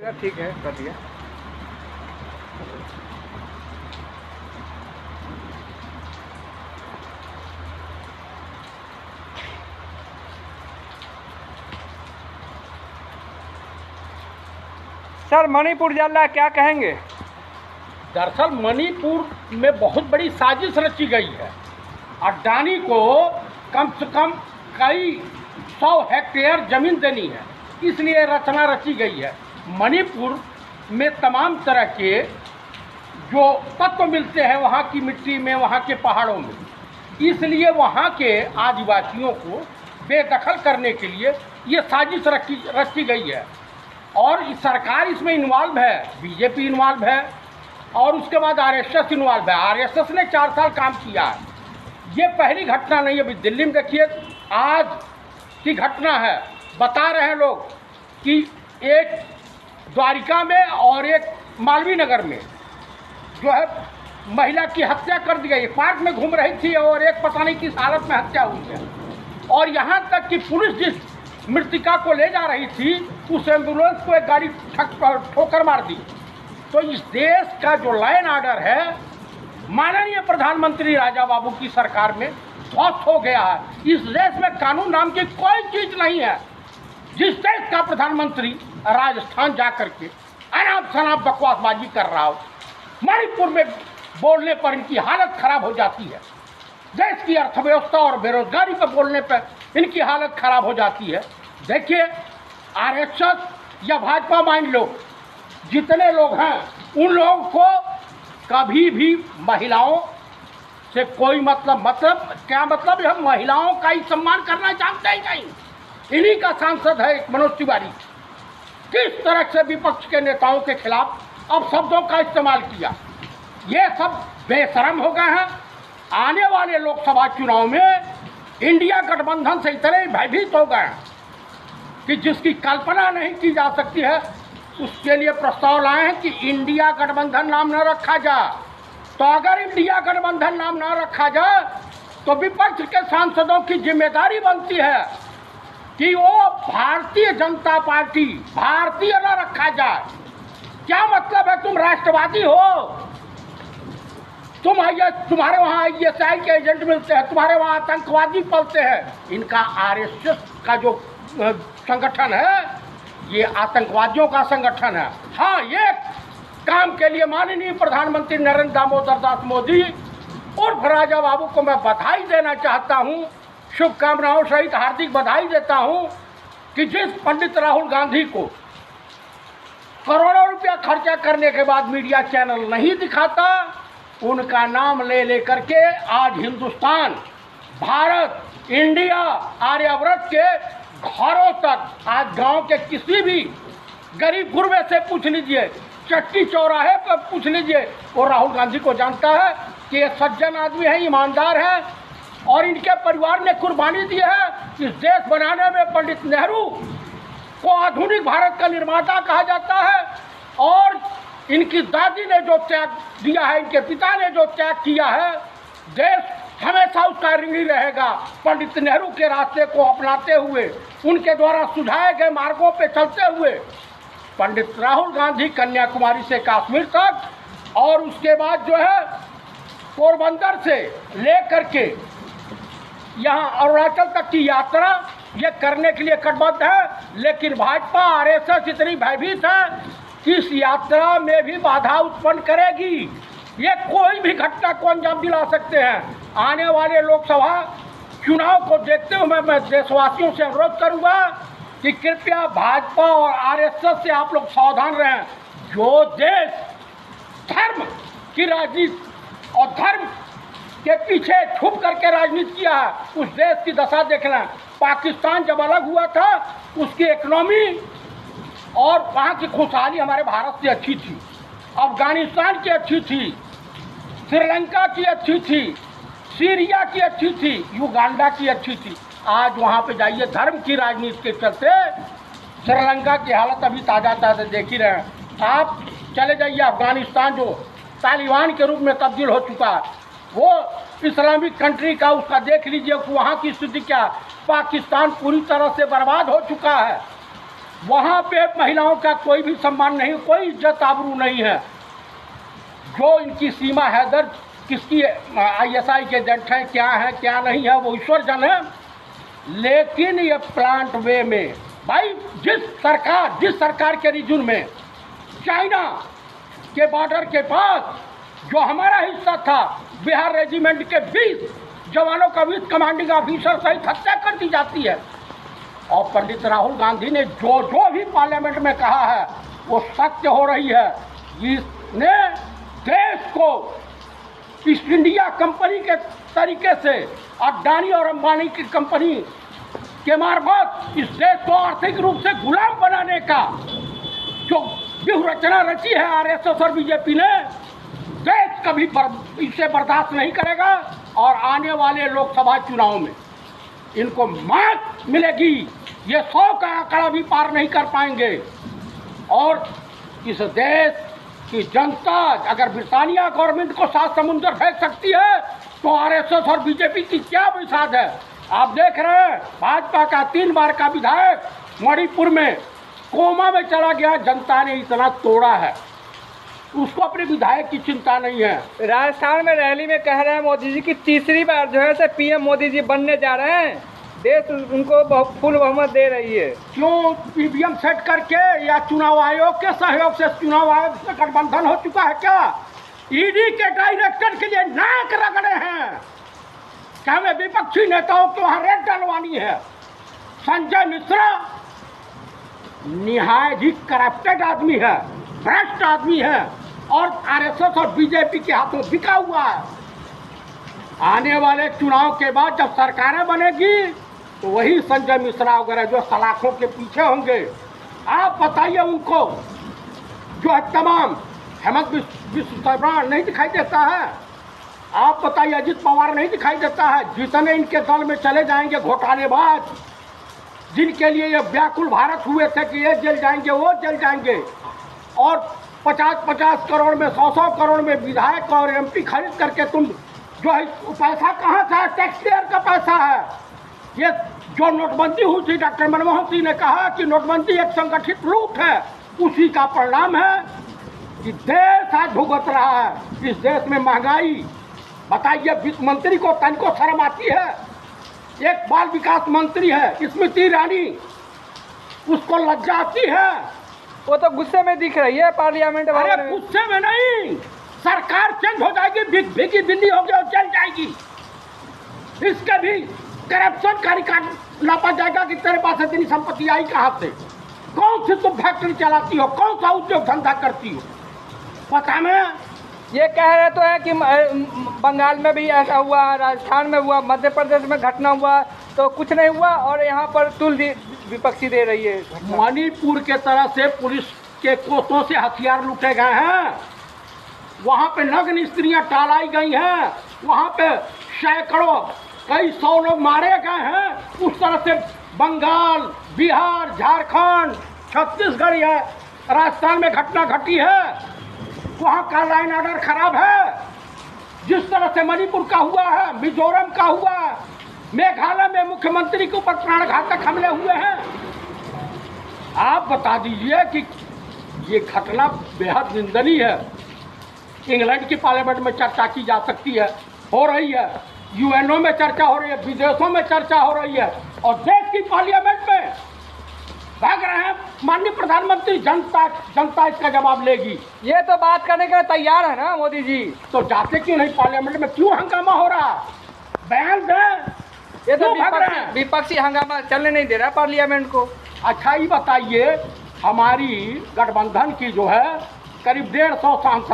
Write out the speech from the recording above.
ठीक है, कर दिया। सर, मणिपुर जल रहा है, क्या कहेंगे? दरअसल मणिपुर में बहुत बड़ी साजिश रची गई है। अडानी को कम से कम कई 100 हेक्टेयर ज़मीन देनी है, इसलिए रचना रची गई है। मणिपुर में तमाम तरह के जो तत्व मिलते हैं वहाँ की मिट्टी में, वहाँ के पहाड़ों में, इसलिए वहाँ के आदिवासियों को बेदखल करने के लिए ये साजिश रची गई है। और सरकार इसमें इन्वॉल्व है, बीजेपी इन्वॉल्व है और उसके बाद आरएसएस इन्वॉल्व है। आरएसएस ने 4 साल काम किया है। ये पहली घटना नहीं है। अभी दिल्ली में देखिए, आज की घटना है। बता रहे हैं लोग कि एक द्वारिका में और एक मालवीय नगर में जो है महिला की हत्या कर दी गई। पार्क में घूम रही थी और एक पता नहीं किस हालत में हत्या हुई है। और यहाँ तक कि पुलिस जिस मृतिका को ले जा रही थी उस एम्बुलेंस को एक गाड़ी ठोकर मार दी। तो इस देश का जो लाइन ऑर्डर है माननीय प्रधानमंत्री राजा बाबू की सरकार में ध्वस्त हो गया है। इस देश में कानून नाम की कोई चीज नहीं है। जिस देश का प्रधानमंत्री राजस्थान जा करके अनाप शनाप बकवासबाजी कर रहा हो, मणिपुर में बोलने पर इनकी हालत खराब हो जाती है। देश की अर्थव्यवस्था और बेरोजगारी पर बोलने पर इनकी हालत खराब हो जाती है। देखिए, आरएसएस या भाजपा मान लो, जितने लोग हैं उन लोगों को कभी भी महिलाओं से कोई मतलब क्या मतलब, हम महिलाओं का ही सम्मान करना चाहते ही नहीं। इन्हीं का सांसद है मनोज तिवारी। किस तरह से विपक्ष के नेताओं के खिलाफ अब शब्दों का इस्तेमाल किया, ये सब बेशरम हो गए हैं। आने वाले लोकसभा चुनाव में इंडिया गठबंधन से इतने भयभीत हो गए कि जिसकी कल्पना नहीं की जा सकती है। उसके लिए प्रस्ताव लाए हैं कि इंडिया गठबंधन नाम न रखा जाए। तो अगर इंडिया गठबंधन नाम न रखा जाए तो विपक्ष के सांसदों की जिम्मेदारी बनती है कि वो भारतीय जनता पार्टी भारतीय न रखा जाए। क्या मतलब है? तुम राष्ट्रवादी हो, तुम्हारे वहाँ ISI के एजेंट मिलते हैं, तुम्हारे वहाँ आतंकवादी पलते हैं। इनका आरएसएस का जो संगठन है ये आतंकवादियों का संगठन है। हाँ, ये काम के लिए माननीय प्रधानमंत्री नरेंद्र दामोदर दास मोदी और राजा बाबू को मैं बधाई देना चाहता हूँ, शुभकामनाओं सहित हार्दिक बधाई देता हूँ कि जिस पंडित राहुल गांधी को करोड़ों रुपया खर्चा करने के बाद मीडिया चैनल नहीं दिखाता, उनका नाम ले लेकर के आज हिंदुस्तान, भारत, इंडिया, आर्यव्रत के घरों तक, आज गांव के किसी भी गरीब गुरबे से पूछ लीजिए, चट्टी चौराहे पर पूछ लीजिए, वो राहुल गांधी को जानता है कि ये सज्जन आदमी है, ईमानदार है और इनके परिवार ने कुर्बानी दी है। इस देश बनाने में पंडित नेहरू को आधुनिक भारत का निर्माता कहा जाता है और इनकी दादी ने जो त्याग दिया है, इनके पिता ने जो त्याग किया है, देश हमेशा उसका ऋणी रहेगा। पंडित नेहरू के रास्ते को अपनाते हुए, उनके द्वारा सुझाए गए मार्गों पे चलते हुए पंडित राहुल गांधी कन्याकुमारी से कश्मीर तक और उसके बाद जो है पोरबंदर से लेकर के यहाँ अरुणाचल तक की यात्रा ये करने के लिए कटिबद्ध है। लेकिन भाजपा आरएसएस इतनी भयभीत है कि इस यात्रा में भी बाधा उत्पन्न करेगी। ये कोई भी घटना को अंजाम दिला सकते हैं। आने वाले लोकसभा चुनाव को देखते हुए मैं देशवासियों से अनुरोध करूंगा कि कृपया भाजपा और आरएसएस से आप लोग सावधान रहें। जो देश धर्म की राजनीति और धर्म के पीछे छुप करके राजनीति किया है, उस देश की दशा देखना। पाकिस्तान जब अलग हुआ था उसकी इकोनॉमी और वहाँ की खुशहाली हमारे भारत से अच्छी थी, अफगानिस्तान की अच्छी थी, श्रीलंका की अच्छी थी, सीरिया की अच्छी थी, युगांडा की अच्छी थी। आज वहाँ पे जाइए, धर्म की राजनीति के चलते श्रीलंका की हालत अभी ताज़ा ताज़ा देख ही रहे हैं। आप चले जाइए अफगानिस्तान, जो तालिबान के रूप में तब्दील हो चुका है, वो इस्लामिक कंट्री का उसका देख लीजिए कि वहाँ की स्थिति क्या। पाकिस्तान पूरी तरह से बर्बाद हो चुका है। वहाँ पे महिलाओं का कोई भी सम्मान नहीं, कोई इज्जत आबरू नहीं है। जो इनकी सीमा हैदर किसकी ISI के एजेंट हैं, क्या है क्या नहीं है, वो ईश्वर जन है। लेकिन ये प्लांट वे में भाई जिस सरकार के रीजन में चाइना के बॉर्डर के पास जो हमारा हिस्सा था, बिहार रेजिमेंट के 20 जवानों का विथ कमांडिंग ऑफिसर सहित हत्या कर दी जाती है। और पंडित राहुल गांधी ने जो भी पार्लियामेंट में कहा है वो सत्य हो रही है। इसने देश को ईस्ट इंडिया कंपनी के तरीके से अडानी और अंबानी की कंपनी के मार्फत इस देश को आर्थिक रूप से गुलाम बनाने का जो व्यूह रचना रची है RSS और बीजेपी ने, देश कभी इसे बर्दाश्त नहीं करेगा। और आने वाले लोकसभा चुनाव में इनको मात मिलेगी, ये 100 का आंकड़ा भी पार नहीं कर पाएंगे। और इस देश की जनता अगर ब्रिटानिया गवर्नमेंट को 7 समुंदर फेंक सकती है तो RSS और बीजेपी की क्या बिसात है। आप देख रहे हैं भाजपा का 3 बार का विधायक मणिपुर में कोमा में चला गया, जनता ने इतना तोड़ा है, उसको अपने विधायक की चिंता नहीं है। राजस्थान में रैली में कह रहे हैं मोदी जी की तीसरी बार जो है PM मोदी जी बनने जा रहे हैं, देश उनको फुल बहुमत दे रही है। क्यों EVM सेट करके या चुनाव आयोग के सहयोग से, चुनाव आयोग से गठबंधन हो चुका है क्या? ED के डायरेक्टर के लिए नाक रगड़े हैं क्या? हमें विपक्षी नेताओं को वहाँ रेड डलवानी है। संजय मिश्रा निहायत ही करप्टेड आदमी है, भ्रष्ट आदमी है और RSS और बीजेपी के हाथों बिका हुआ है। आने वाले चुनाव के बाद जब सरकारें बनेगी तो वही संजय मिश्रा वगैरह जो सलाखों के पीछे होंगे। आप बताइए उनको, जो है तमाम हेमंत बिस्वा शर्मा नहीं दिखाई देता है, आप बताइए अजित पवार नहीं दिखाई देता है, जितने इनके दल में चले जाएंगे घोटालेबाज, जिनके लिए ये व्याकुल भारत हुए थे कि ये जल जाएंगे वो जल जाएंगे, और 50-50 करोड़ में 100-100 करोड़ में विधायक और MP खरीद करके तुम जो है पैसा कहाँ से है? टैक्स पेयर का पैसा है। ये जो नोटबंदी हुई थी, डॉक्टर मनमोहन सिंह ने कहा कि नोटबंदी एक संगठित लूट है, उसी का परिणाम है कि देश आज भुगत रहा है। इस देश में महंगाई, बताइए वित्त मंत्री को तनिको शर्म आती है? एक बाल विकास मंत्री है स्मृति ईरानी, उसको लज्जा आती है? वो तो गुस्से में दिख रही है पार्लियामेंट में। अरे गुस्से में नहीं, सरकार चेंज हो जाएगी, भीगी बिल्ली होगी और चल जाएगी। इसके भी करप्शन का रिकॉर्ड नापा जाएगा कि तेरे पास इतनी संपत्ति आई कहाँ से, कौन सी तुम फैक्ट्री चलाती हो, कौन सा उद्योग धंधा करती हो, पता में। ये कह रहे तो है कि बंगाल में भी ऐसा हुआ, राजस्थान में हुआ, मध्य प्रदेश में घटना हुआ तो कुछ नहीं हुआ, और यहाँ पर तुल विपक्षी दे रही है। मणिपुर के तरह से पुलिस के कोसों से हथियार लूटे गए हैं, वहाँ पे नग्न स्त्रियाँ टालाई गई हैं, वहाँ पे सैकड़ों कई 100 लोग मारे गए हैं। उस तरह से बंगाल, बिहार, झारखंड, छत्तीसगढ़ या राजस्थान में घटना घटी है, वहाँ का लाइन ऑर्डर खराब है। जिस तरह से मणिपुर का हुआ है, मिजोरम का हुआ है, मेघालय में मुख्यमंत्री के ऊपर प्राणघातक हमले हुए हैं। आप बता दीजिए कि ये घटना बेहद निंदनीय है। इंग्लैंड की पार्लियामेंट में चर्चा की जा सकती है, हो रही है, UNO में चर्चा हो रही है, विदेशों में चर्चा हो रही है, और देश की पार्लियामेंट में भाग रहे हैं माननीय प्रधानमंत्री। जनता इसका जवाब लेगी। ये तो बात करने के लिए तैयार है ना मोदी जी, तो जाते क्यों नहीं पार्लियामेंट में? क्यों हंगामा हो रहा? बयान दें। ये तो विपक्षी हंगामा चलने नहीं दे रहा पार्लियामेंट को। अच्छा ये बताइए, हमारी गठबंधन की जो है करीब 150 सांसद